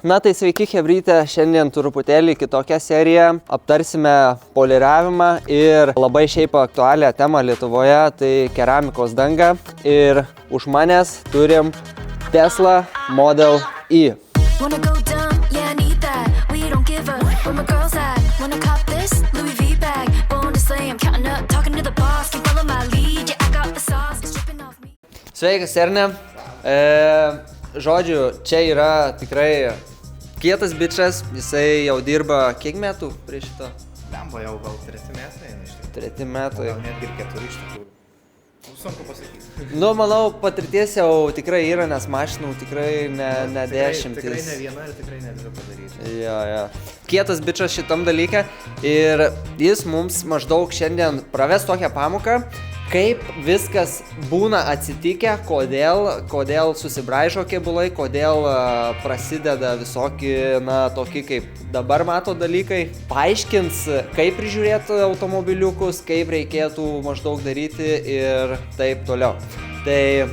Na tai sveiki chebrytė, šiandien truputėlį kitokią seriją. Aptarsime poliravimą ir labai šiaip aktualią temą Lietuvoje, tai keramikos danga. Ir už manęs turim Tesla Model E. Sveikas, Erne. Žodžiu, čia yra tikrai kietas bičas, jisai jau dirba kiek metų prie šito? Lemba jau gal 3 metai, iš tikrųjų. 3 metai. Gal netgi ir 4 iš tikrųjų. Sunku pasakyti. Nu, manau, patirties jau tikrai yra, nes mašinų tikrai ne dešimtis. Tikrai ne viena ir tikrai ne dvi padaryti. Jo. Kietas bičas šitam dalyke ir jis mums maždaug šiandien praves tokią pamoką, kaip viskas būna atsitikę, kodėl susibraižo kėbulai, kodėl prasideda visokie, tokie kaip dabar mato dalykai. Paaiškins, kaip prižiūrėti automobiliukus, kaip reikėtų maždaug daryti ir taip toliau. Tai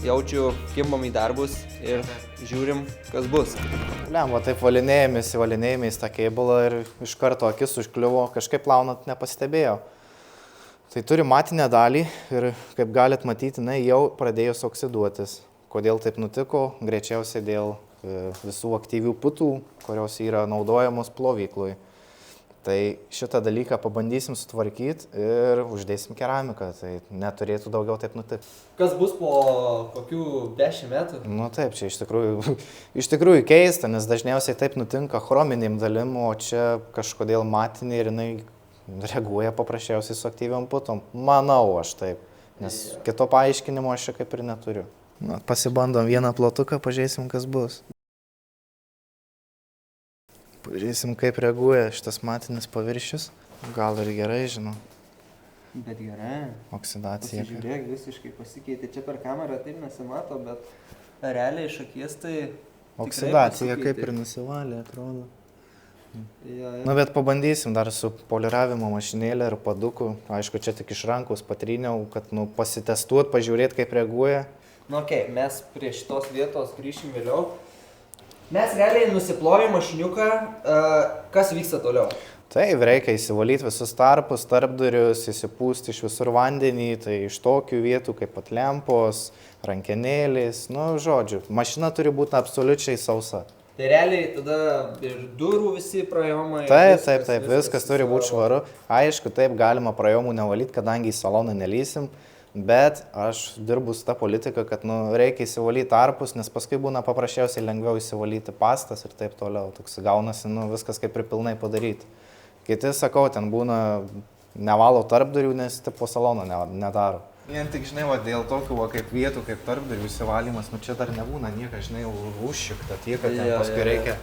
jaučiu, kimbam į darbus ir žiūrim, kas bus. Lemba, taip valinėjimais tą kėbulą ir iš karto akis užkliuvo, kažkaip plaunant nepastebėjau. Tai turi matinę dalį ir, kaip galit matyti, jau pradėjo oksiduotis. Kodėl taip nutiko? Greičiausiai dėl visų aktyvių putų, kurios yra naudojamos plovyklui. Tai šitą dalyką pabandysim sutvarkyti ir uždėsim keramiką, tai neturėtų daugiau taip nutikti. Kas bus po kokių 10 metų? Nu taip, čia iš tikrųjų keista, nes dažniausiai taip nutinka chrominėm dalim, o čia kažkodėl matinė ir jinai reaguoja paprasčiausiai su aktyviom putom. Manau aš taip, nes kito paaiškinimo aš čia kaip ir neturiu. Na, pasibandom vieną plotuką, pažiūrėsim, kas bus. Pažiūrėsim, kaip reaguoja šitas matinis paviršius. Gal ir gerai, žinau. Bet gerai. Oksidacija. Pasižiūrėk, visiškai pasikeitė. Čia per kamerą taip nesimato, bet realiai iš akies tai... Oksidacija kaip ir nusivalė, atrodo. Ja. Na, bet pabandysim dar su poliravimo mašinėlė ir paduku. Aišku, čia tik iš rankos patryniau, kad pasitestuot, pažiūrėti, kaip reaguoja. Nu, mes prie šitos vietos grįšim vėliau. Mes realiai nusiplojom mašiniuką, kas vyksta toliau? Taip, reikia įsivalyti visus tarpus, tarpdurius, įsipūsti iš visur vandenį, tai iš tokių vietų kaip pat lempos, rankenėlis, žodžiu, mašina turi būti absoliučiai sausa. Tai realiai tada ir durų visi prajomai. Taip, viskas turi būti švaru. Aišku, taip galima prajomų nevalyti, kadangi į saloną nelysim, bet aš dirbu su ta politika, kad reikia įsivalyti tarpus, nes paskui būna paprasčiausiai lengviau įsivalyti pastas ir taip toliau. Toks gaunasi viskas kaip ir pilnai padaryti. Kiti, sakau, ten būna nevalo tarpdurių, nes taip po salono nedaro. Vien tik, dėl tokių kaip vietų, kaip tarpdurių įsivalymas, čia dar nebūna niekas, užšikta tiek, kad ten paskui reikia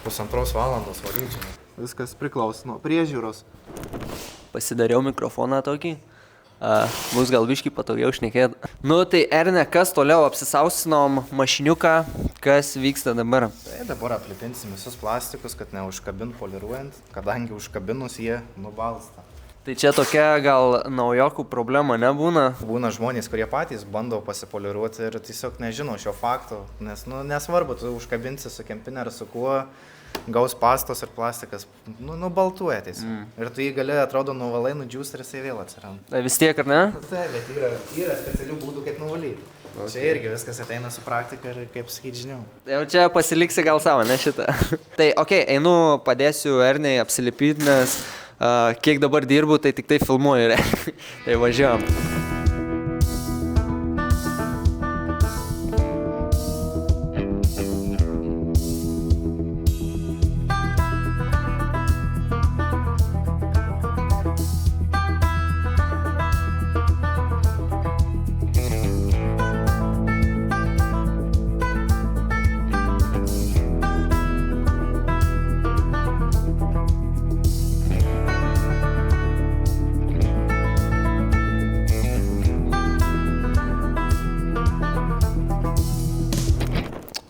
1,5 valandos valyti. Viskas priklauso nuo priežiūros. Pasidariau mikrofoną tokį, bus gal biškį patogiau šnekėti. Tai Erne, kas toliau apsisausinom mašiniuką, kas vyksta dabar? Tai dabar aplipinsim visus plastikus, kad neužkabint poliruojant, kadangi užkabinus jie nubalsta. Tai čia tokia gal naujokų problema nebūna? Būna žmonės, kurie patys bando pasipoliruoti ir tiesiog nežino šio fakto, nes nesvarbu, tu užkabinsi su kempine ar su kuo, gaus pastos ir plastikas, nubaltuoja tiesiog. Ir tu jį gali, atrodo, nuvalai, nudžiūs ir jisai vėl atsiranda. Tai vis tiek, ar ne? Taip, bet yra specialių būdų, kaip nuvalyti. Okay. Čia irgi viskas ateina su praktika ir kaip sakyti žiniau. Jau čia pasiliksi gal savo, ne šitą. Tai einu padėsiu Ernei apsilipyti, nes kiek dabar dirbu, tai tik tai filmuoju. Tai važiuojam.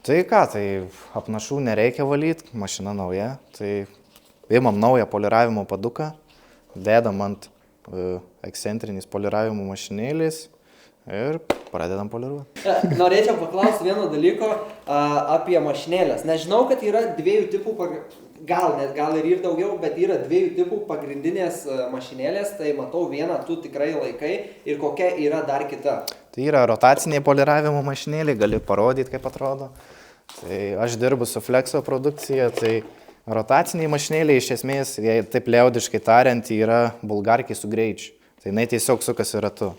Tai ką, tai apnašų nereikia valyti, mašina nauja, tai imam naują poliravimo paduką, dedam ant ekscentrinis poliravimo mašinėlis, ir pradedam poliruoti. Norėčiau paklausti vieno dalyko apie mašinėlės. Nežinau, kad yra dviejų tipų, gal ir daugiau, bet yra dviejų tipų pagrindinės mašinėlės. Tai matau vieną, tu tikrai laikai ir kokia yra dar kita. Tai yra rotaciniai poliravimo mašinėliai, gali parodyti, kaip atrodo. Tai aš dirbu su Flexo produkcija, tai rotaciniai mašinėliai iš esmės, jei taip liaudiškai tariant, yra bulgarkiai su greičiu. Tai jinai tiesiog sukasi ratu.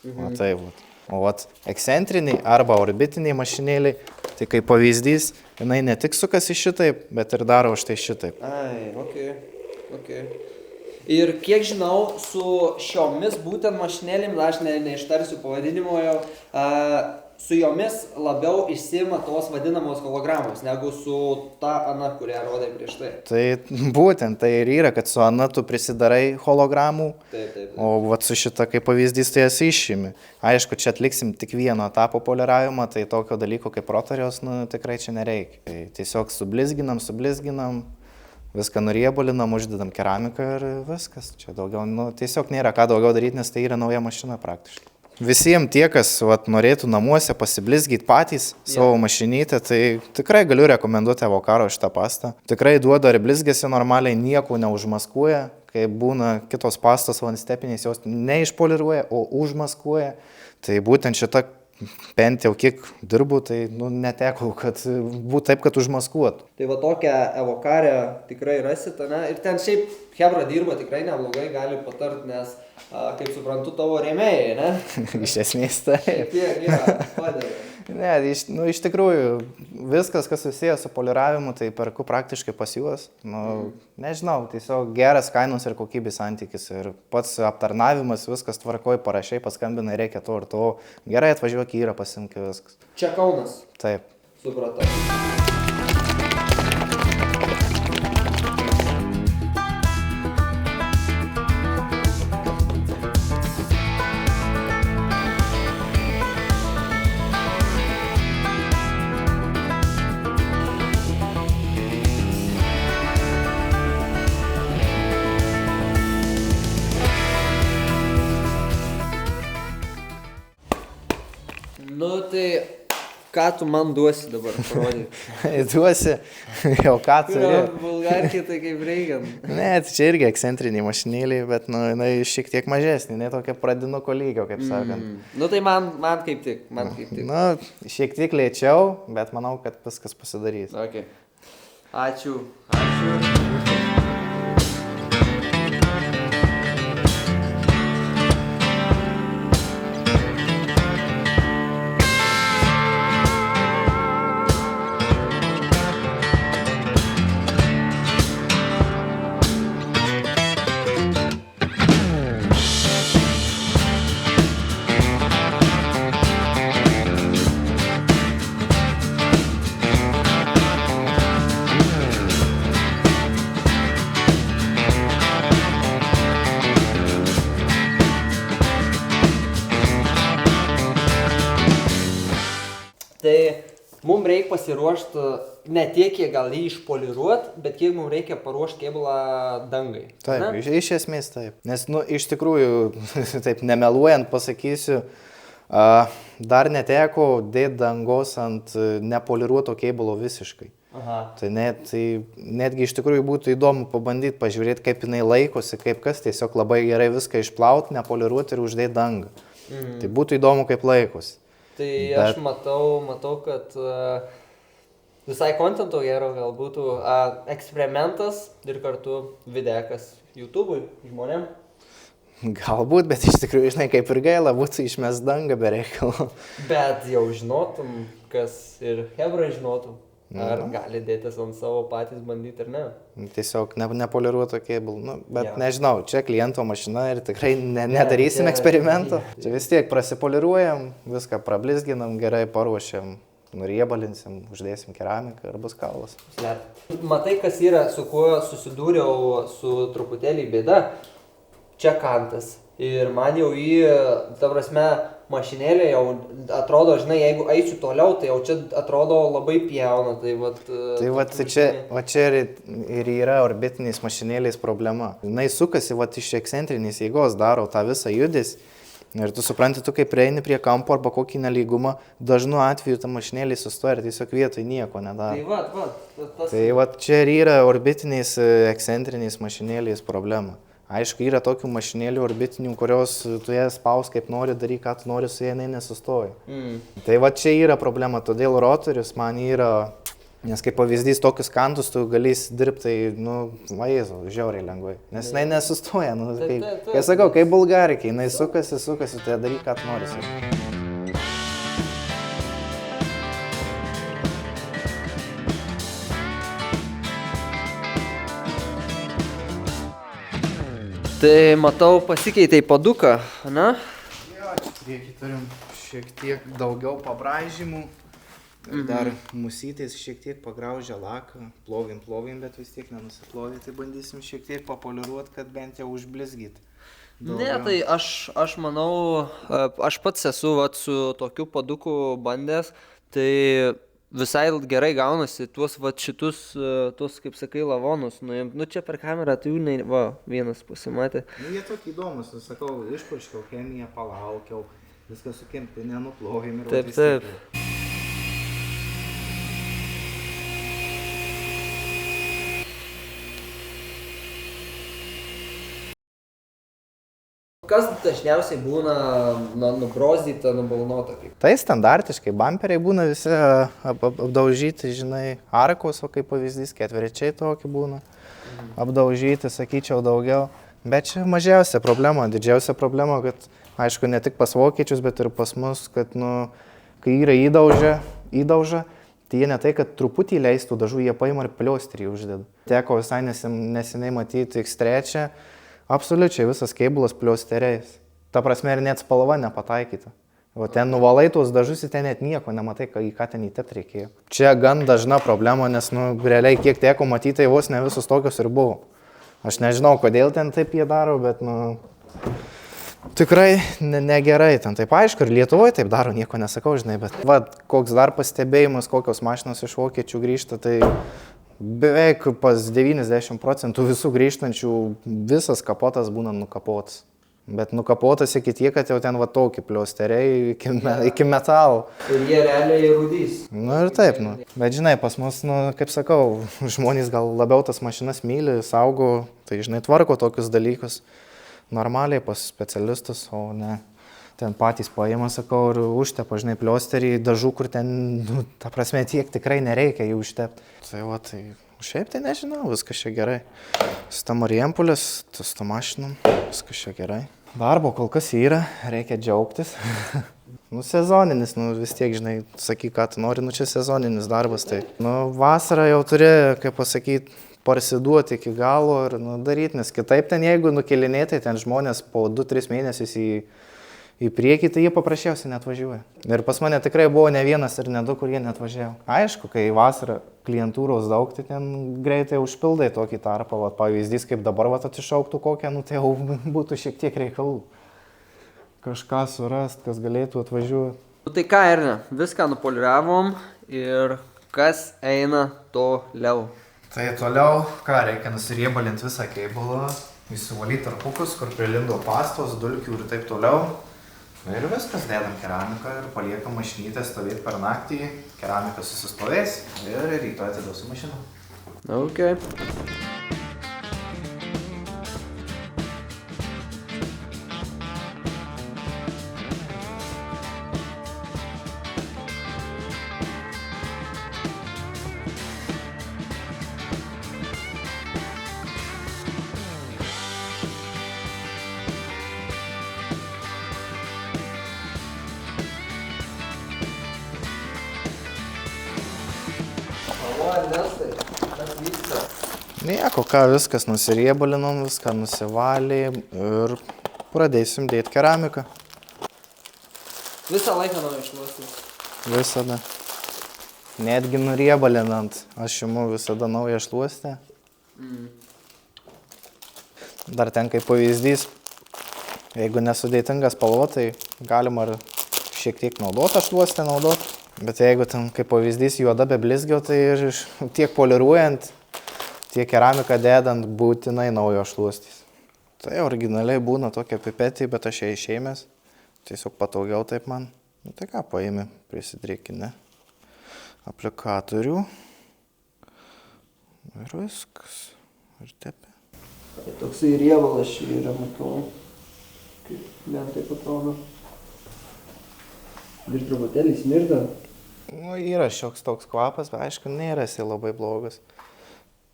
O tai vat. O vat ekscentriniai arba orbitiniai mašinėliai, tai kaip pavyzdys, jinai ne tik sukasi šitaip, bet ir daro už tai šitaip. Ai, okei. Ir kiek žinau, su šiomis būtent mašinėlėm, aš neištarsiu pavadinimo jau, su jomis labiau išsima tos vadinamos hologramos, negu su ta Ana, kurią rodai prieš tai. Tai būtent tai ir yra, kad su Ana tu prisidarai hologramų, Taip. o vat su šita kaip pavyzdys tai esi išimi. Aišku, čia atliksim tik vieno etapo poliravimą, tai tokio dalyko kaip rotarijos tikrai čia nereikia. Tai tiesiog sublizginam, viską nuriebulinam, uždedam keramiką ir viskas. Čia daugiau, tiesiog nėra ką daugiau daryti, nes tai yra nauja mašina praktiškai. Visiems tie, kas norėtų namuose pasiblizgyti patys savo mašinytę, tai tikrai galiu rekomenduoti Evokaro šitą pastą. Tikrai duoda ir blizgėsi normaliai, nieko neužmaskuoja, kai būna kitos pastos vanstepinės, jos neišpoliruoja, o užmaskuoja. Tai būtent šita bent jau kiek dirbu, tai neteko, kad būtų taip, kad užmaskuotų. Tai va tokią Evokarę tikrai rasit, ne? Ir ten šiaip Hebra dirba tikrai neblogai, gali patart, nes, kaip suprantu, tavo rėmėjai, ne? Iš esmės taip. Tiek, padeda. Ne, iš tikrųjų, viskas, kas susijęs su poliravimu, tai perku praktiškai pas juos. Nežinau, tiesiog geras kainos ir kokybės santykis. Ir pats aptarnavimas, viskas tvarkoj, parašiai, paskambinai, reikia to ir to. Gerai, atvažiuok į Yra, pasimk viskas. Čia Kaunas. Taip. Supratau. Tai ką tu man duosi dabar parodyti? Duosi, jau ką turi. Bulgarkiai tai kaip reikiant. Ne, tai čia irgi ekscentriniai mašinėliai, bet jinai šiek tiek mažesnė, ne tokia pradinuko lygio, kaip sakant. Tai man kaip tik. Šiek tiek lėčiau, bet manau, kad viskas pasidarys. Okay. Ačiū. Tai mums reikia pasiruošti ne tiek, kiek gal jį išpoliruoti, bet kiek mums reikia paruošti kėbulą dangai. Taip, iš esmės taip. Nes, iš tikrųjų, taip nemeluojant pasakysiu, dar neteko dėti dangos ant nepoliruoto kėbulo visiškai. Aha. Tai netgi iš tikrųjų būtų įdomu pabandyti, pažiūrėti, kaip jinai laikosi, kaip kas, tiesiog labai gerai viską išplauti, nepoliruoti ir uždėti dangą. Tai būtų įdomu, kaip laikosi. Tai aš matau, kad visai kontento gero gal būtų eksperimentas ir kartu videkas YouTube'ui žmonėm. Galbūt, bet iš tikrųjų, žinai, kaip ir gaila, būtų išmest dangą be reikalo. Bet jau žinotum, kas ir Hebra žinotų. Ar gali dėtis ant savo patys bandyti ar ne? Tiesiog nepoliruoto kėbulų. Bet nežinau, čia kliento mašina ir tikrai nedarysim eksperimento. Čia vis tiek prasipoliruojam, viską prablizginam, gerai paruošiam, nuriebalinsim, uždėsim keramiką ir bus kalas. Matai, kas yra, su kuo susidūriau su truputėlį bėda, čia kantas. Ir man jau ta prasme, mašinėlė jau atrodo, žinai, jeigu eisiu toliau, tai jau čia atrodo labai pjauna. Čia ir yra orbitiniais mašinėliais problema. Jinai sukasi iš ekscentrinės jėgos, daro tą visą judesį Ir tu supranti, tu kai prieini prie kampo arba kokį nelygumą, dažnu atveju ta mašinėlė sustoja ir tiesiog vietoj nieko nedaro. Tai va čia ir yra orbitiniais, ekscentriniais mašinėliais problema. Aišku, yra tokių mašinėlių orbitinių, kurios tu jas spaus kaip nori, daryk, ką tu nori, su jie nesustoja. Tai va čia yra problema, todėl rotorius man yra, nes kaip pavyzdys tokius kantus tu galėsi dirbti, tai, vaizdu, žiauriai lengvai. Nes jinai nesustoja, kai sakau, kaip bulgarikė, jinai sukasi, tai daryk, ką tu nori. Tai matau, pasikeitė į paduką, na? Jo, čia priekį turim šiek tiek daugiau pabraižymų. Dar musytais šiek tiek pagraužę laką, plovim, bet vis tiek nenusiplovė, tai bandysim šiek tiek papoliruoti, kad bent jau užblizgyt. Ne, tai aš manau, aš pats esu su tokiu paduku bandęs, tai visai gerai gaunasi tuos šitus, kaip sakai, lavonus nuimt. Nu čia per kamerą, tai jų vienas pasimatė. Jie tokie įdomus, sakau, išpurškiau chemiją, palaukiau, viską sukimti, nenuplovim ir taip. Kas dažniausiai būna nubrozdyta, nubalnota? Tai standartiškai bamperiai būna visi apdaužyti, žinai, arkos, o kaip pavyzdys, ketvirčiai tokie būna. Apdaužyti, sakyčiau, daugiau. Bet čia mažiausia problema, didžiausia problema, kad, aišku, ne tik pas vokiečius, bet ir pas mus, kad, kai yra įdauža, tai jie ne tai, kad truputį leistų dažų, jie paima ir pliosterį uždeda. Teko visai neseniai matyti X3. Absoliučiai visas kėbulas pliosteriais. Ta prasme ir net spalva nepataikyta. O ten nuvalai tuos dažus ir ten net nieko nematai, į ką ten įtept reikėjo. Čia gan dažna problema, nes realiai kiek teko matyti, vos ne visus tokius ir buvo. Aš nežinau, kodėl ten taip jie daro, bet tikrai negerai ten. Taip aišku, ir Lietuvoje taip daro, nieko nesakau, žinai, bet koks dar pastebėjimas, kokios mašinos iš vokiečių grįžta, tai beveik pas 90% visų grįžtančių visas kapotas būna nukapotas. Bet nukapotas iki tiek, kad jau ten tokie pliosteriai iki metalo. Ir jie realiai rūdys. Ir taip, Bet žinai, pas mus, kaip sakau, žmonės gal labiau tas mašinas myli, saugo, tai žinai, tvarko tokius dalykus normaliai pas specialistus, o ne ten patys paima, sakau, ir užtepa, žinai, pliosterį, dažų, kur ten, ta prasme, tiek tikrai nereikia jų užtepti. Tai šiaip tai nežinau, viskas čia gerai. Su ta Marijampolės, su ta mašinom, viskas čia gerai. Darbo kol kas yra, reikia džiaugtis. Sezoninis, vis tiek, žinai, sakyk, ką tu nori, čia sezoninis darbas. Tai, vasarą jau turi, kaip pasakyti, parsiduoti iki galo ir daryti, nes kitaip ten, jeigu nukelinėtai, ten žmonės po 2-3 mėnesius į priekį, tai jie paprasčiausiai neatvažiuoja. Ir pas mane tikrai buvo ne vienas ir ne du, kur jie neatvažiavo. Aišku, kai vasarą klientūros daug, tai ten greitai užpildai tokį tarpą. Pavyzdys, kaip dabar atsišauktų kokią, tai jau būtų šiek tiek reikalų. Kažką surast, kas galėtų atvažiuoti. Tai ką, Erne, viską nupoliravom ir kas eina toliau? Tai toliau, ką reikia nusiriebalinti visą kėbulą, įsivalyti tarpukus, kur prilindo pastos, dulkių ir taip toliau. Ir viskas, dėdam keramiką ir paliekam mašinytę stovėti per naktį, keramika susistovės ir rytoj atiduosiu mašiną. Okay. Nieko, ką, viskas nusiriebalinom, viską nusivalėm ir pradėsim dėti keramiką. Visą laiką naują šluostį? Visada. Netgi nuriebalinant, aš imu visada naują šluostę. Dar ten kaip pavyzdys, jeigu nesudėtingas spalva, tai galima ir šiek tiek naudotą šluostę naudoti. Bet jeigu ten kaip pavyzdys juoda be blizgio, tai ir tiek poliruojant, tiek keramiką dėdant būtinai naujo šluostys. Tai originaliai būna tokia pipetė, bet aš ją išėmęs. tiesiog patogiau taip man. Nu tai ką, paėmė prisidrėkinę aplikatorių ir viskas. Ir tepė. Tai toksai riebalas čia yra, matau. Kaip man taip atrodo. Ir truputėlį smirda. Nu, yra šioks toks kvapas, bet aišku, nėra jisai labai blogas.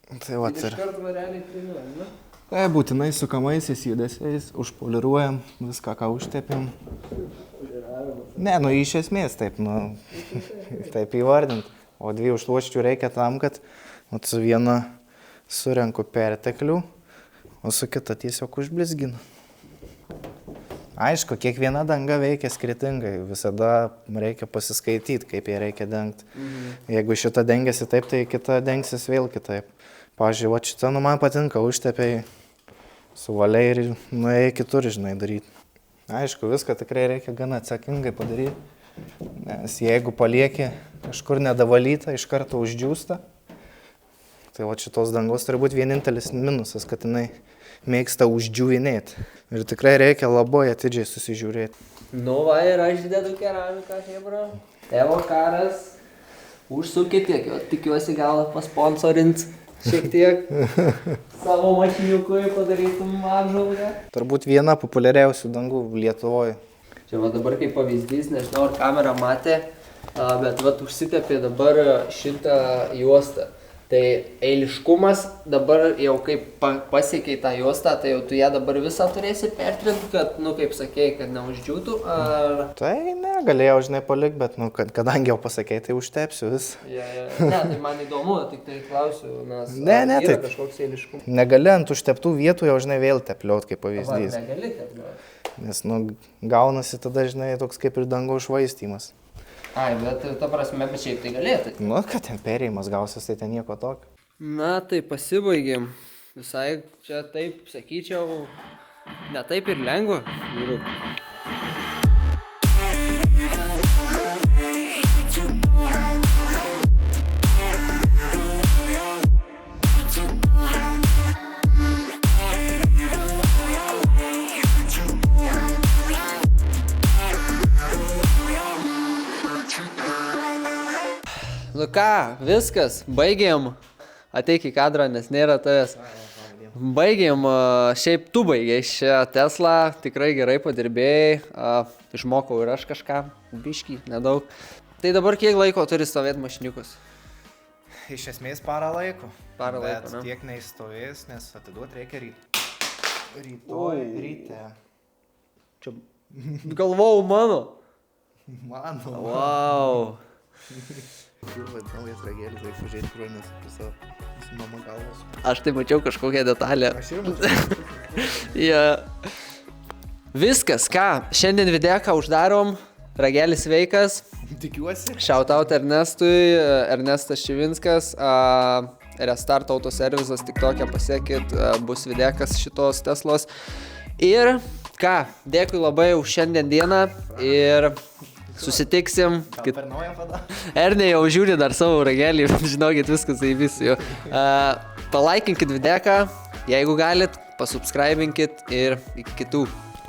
Tai va, Iš karto realiai treniuojam, ne? Tai būtinai sukamaisiais judesiais, užpoliruojam, viską, ką užtepim. Ne, nu iš esmės taip, nu, taip įvardint. O 2 užluoščių reikia tam, kad su viena surenku perteklių, o su kita tiesiog užblizginu. Aišku, kiekviena danga veikia skirtingai, visada reikia pasiskaityti, kaip ją reikia dengti. Jeigu šita dengiasi taip, tai kita dengsis vėl kitaip. Pavyzdžiui, va šitą, nu man patinka, užtepiai, suvaliai ir nuėjai kitur, žinai, daryti. Aišku, viską tikrai reikia gana atsakingai padaryti, nes jeigu palieki kažkur nedavalytą, iš karto uždžiūsta, tai va šitos dangos turi būti vienintelis minusas, kad jinai mėgsta uždžiūvinėti. Ir tikrai reikia labai atidžiai susižiūrėti. Nu va, ir aš dedu keramiką, hebra. Evo karas. Užsukit tiek, tikiuosi gal pasponsorint šiek tiek savo mašiniukui padarytum apžvalgą. Turbūt viena populiariausių dangų Lietuvoje. Čia va dabar kaip pavyzdys, nežinau ar kamera matė, bet va užsitepė dabar šitą juostą. Tai eiliškumas dabar jau kaip pasiekiai tą juostą, tai jau tu ją dabar visą turėsi pertrinti, kad, nu kaip sakėjai, kad neuždžiūtų, ar... Tai ne, galėjau žinai palikti, bet, nu, kadangi jau pasakėjai, tai užtepsiu vis. Ne, tai man įdomu, tik tai klausiu, nes ne, yra tai kažkoks eiliškumas. Negali ant užteptų vietų jau, žinai, vėl tepliot, kaip pavyzdys. Negali tepliot. Nes, nu, gaunasi tada, žinai, toks kaip ir dangų švaistymas. Ai, bet ta prasme, bet šiaip tai galėtų. Nu, kad ten perėjimas gausias, tai ten nieko tokio. Na, tai pasibaigėm. Visai čia taip, sakyčiau, ne taip ir lengva. Nu ką, viskas, baigėm. Ateik į kadrą, nes nėra tavęs. Baigėm, šiaip tu baigėjai šią Teslą, tikrai gerai padirbėjai, išmokau ir aš kažką, biškį, nedaug. Tai dabar kiek laiko turi stovėti mašiniukus? Iš esmės parą laiko. Parą laiko, bet tiek neįstovės, nes atiduoti reikia rytoj ryte. Čia galvau mano. Mano. Wow. Pirma, naujas ragelis, reikia pažiūrėti, kur nes su mama galvos. Aš tai mačiau kažkokią detalę. Aš ir mačiau. Ja. Viskas, ką, šiandien videką uždarom, ragelis sveikas. Tikiuosi. Shoutout Ernestui, Ernestas Čivinskas, Restart Autoservisas, tik tokia pasiekit, bus videkas šitos Teslos. Ir ką, dėkui labai už šiandien dieną ir susitiksim. Per naują pada. Ernė jau žiūri dar savo ragelį, žinokit, viskas įvisi jau. Palaikinkit videką, jeigu galit, pasubscribinkit ir iki kitų.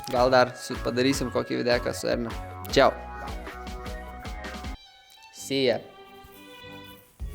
Gal dar padarysim kokį videką su Erne. Ciao. See ya.